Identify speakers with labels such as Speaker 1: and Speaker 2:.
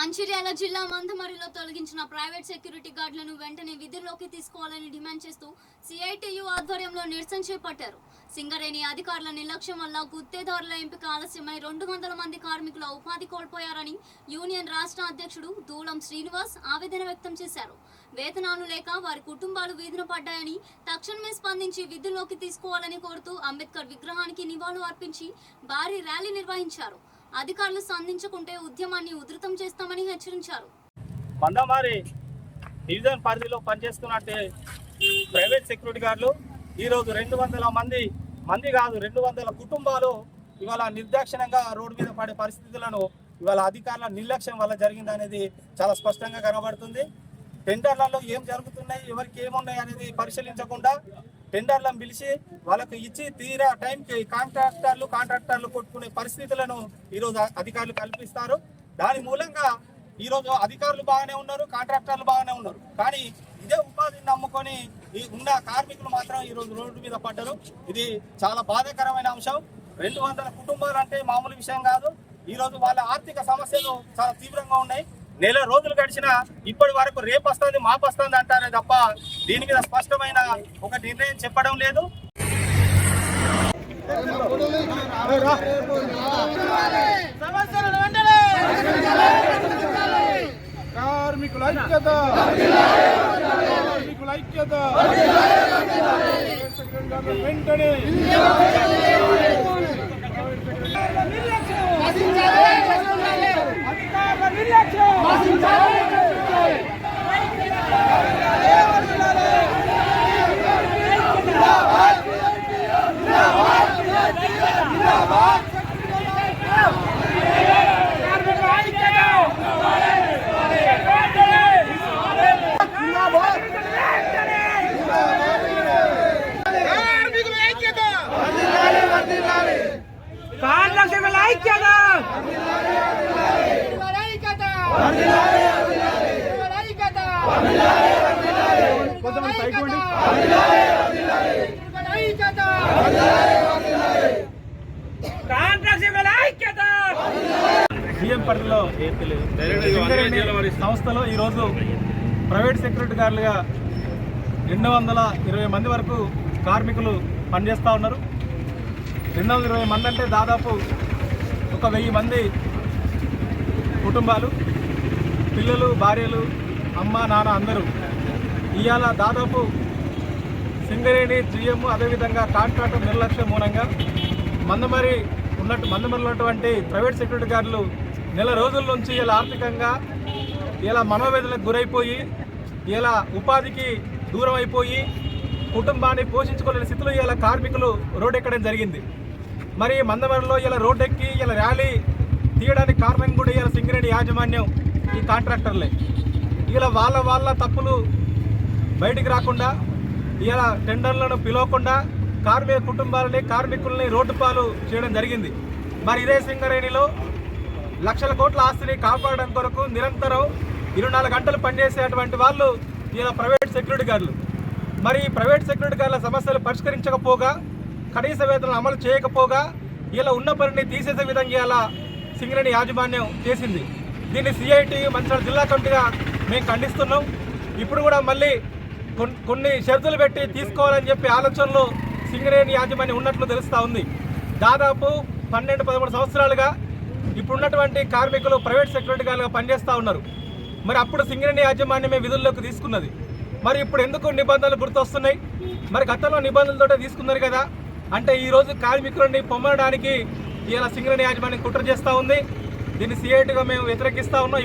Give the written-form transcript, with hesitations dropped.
Speaker 1: మంచిర్యాల జిల్లా మందమరిలో తొలగించిన private security గార్డులను వెంటనే విధుల్లోకి తీసుకోవాలని డిమాండ్ చేస్తూ సిఐటియు ఆధ్వర్యంలో నిరసన చేపట్టారు. సింగరేణి అధికారుల నిర్లక్ష్యం వల్ల గుత్తేదారుల ఎంపిక ఆలస్యమై 200 మంది కార్మికుల ఉపాధి కోల్పోయారని యూనియన్ రాష్ట్ర అధ్యక్షుడు దూలం శ్రీనివాస్ ఆవేదన వ్యక్తం చేశారు. వేతనాలు లేక వారి కుటుంబాలు వీధిన పడ్డాయని తక్షణమే స్పందించి విధుల్లోకి తీసుకోవాలని కోరుతూ అంబేద్కర్ విగ్రహానికి నివాళులు అర్పించి భారీ ర్యాలీ నిర్వహించారు. అధికారులు స్పందించకుంటే ఉద్యమాన్ని ఉధృతం చేస్తామని హెచ్చరించారు.
Speaker 2: మందమారి డివిజన్ పరిధిలో పనిచేస్తున్నట్టే ప్రైవేట్ సెక్యూరిటీ గార్డులు ఈరోజు 200 మంది కాదు 200 కుటుంబాలు ఇవాళ నిర్దాక్షిణ్యంగా రోడ్డు మీద పడే పరిస్థితులను ఇవాళ అధికారుల నిర్లక్ష్యం వల్ల జరిగిందనేది చాలా స్పష్టంగా కనబడుతుంది. టెండర్లలో ఏం జరుగుతున్నాయి, ఎవరికి ఏమున్నాయి అనేది పరిశీలించకుండా టెండర్లను పిలిచి వాళ్ళకు ఇచ్చి తీరా టైంకి కాంట్రాక్టర్లు కొట్టుకునే పరిస్థితులను ఈరోజు అధికారులు కల్పిస్తారు. దాని మూలంగా ఈరోజు అధికారులు బాగానే ఉన్నారు, కాంట్రాక్టర్లు బాగానే ఉన్నారు. కానీ ఇదే ఉపాధిని నమ్ముకొని ఈ ఉన్న కార్మికులు మాత్రం ఈరోజు రోడ్డు మీద పడ్డారు. ఇది చాలా బాధాకరమైన అంశం. 200 కుటుంబాలు అంటే మామూలు విషయం కాదు. ఈరోజు వాళ్ళ ఆర్థిక సమస్యలు చాలా తీవ్రంగా ఉన్నాయి. నెల రోజులు గడిచినా ఇప్పటి వరకు రేపు వస్తుంది మాపు వస్తుంది అంటారే తప్ప దీని మీద స్పష్టమైన ఒక నిర్ణయం చెప్పడం లేదు.
Speaker 3: కార్మికుల ఐక్యత, కార్మికుల ఐక్యత వెంటనే
Speaker 2: సీఎం పరిధిలో సంస్థలో ఈరోజు ప్రైవేట్ సెక్యూరిటీ గార్డులుగా 220 మంది వరకు కార్మికులు పనిచేస్తూ ఉన్నారు. 220 మంది అంటే దాదాపు 1000 మంది కుటుంబాలు, పిల్లలు, భార్యలు, అమ్మ, నాన్న అందరూ ఇవాళ దాదాపు సింగరేణి, జిఎం అదేవిధంగా కాంట్రాక్టర్ నిర్లక్ష్యం మూలంగా మందమరిలో ఉన్నటువంటి ప్రైవేట్ సెక్యూరిటీ గార్డులు నెల రోజుల నుంచి ఇలా ఆర్థికంగా ఇలా మనోవేదనలకు గురైపోయి ఇలా ఉపాధికి దూరం అయిపోయి కుటుంబాన్ని పోషించుకోలేని స్థితిలో ఇలా కార్మికులు రోడ్డు ఎక్కడం జరిగింది. మరి మందమరిలో ఇలా రోడ్డు ఎక్కి ఇలా ర్యాలీ తీయడానికి కారణం కూడా ఇలా సింగరేణి యాజమాన్యం, ఈ కాంట్రాక్టర్లే. ఇలా వాళ్ళ తప్పులు బయటికి రాకుండా ఇలా టెండర్లను పిలవకుండా కార్మిక కుటుంబాలని, కార్మికుల్ని రోడ్డు పాలు చేయడం జరిగింది. మరి ఇదే సింగరేణిలో లక్షల కోట్ల ఆస్తిని కాపాడడం కొరకు నిరంతరం 24 గంటలు పనిచేసేటువంటి వాళ్ళు ఇలా ప్రైవేట్ సెక్యూరిటీ గార్డులు. మరి ఈ ప్రైవేట్ సెక్యూరిటీ గార్డుల సమస్యలు పరిష్కరించకపోగా, కనీస వేతనాలు అమలు చేయకపోగా ఇలా ఉన్న పనిని తీసేసే విధంగా ఇలా సింగరేణి యాజమాన్యం చేసింది. దీన్ని సిఐటియు మంచిర్యాల జిల్లా కమిటీగా మేము ఖండిస్తున్నాం. ఇప్పుడు కూడా మళ్ళీ కొన్ని షరతులు పెట్టి తీసుకోవాలని చెప్పి ఆలోచనలో సింగరేణి యాజమాన్యం ఉన్నట్లు తెలుస్తూ ఉంది. దాదాపు 12-13 సంవత్సరాలుగా ఇప్పుడున్నటువంటి కార్మికులు ప్రైవేట్ సెక్యూరిటీ గార్డులుగా పనిచేస్తూ ఉన్నారు. మరి అప్పుడు సింగరేణి యాజమాన్యమే విధుల్లోకి తీసుకున్నది. మరి ఇప్పుడు ఎందుకు నిబంధనలు గుర్తొస్తున్నాయి? మరి గతంలో నిబంధనలతోటే తీసుకున్నారు కదా. అంటే ఈరోజు కార్మికులని పొమ్మడానికి ఇలా సింగరేణి యాజమాన్యం కుట్ర చేస్తూ ఉంది. దీన్ని సిఐటిగా మేము వ్యతిరేకిస్తూ ఉన్నాం.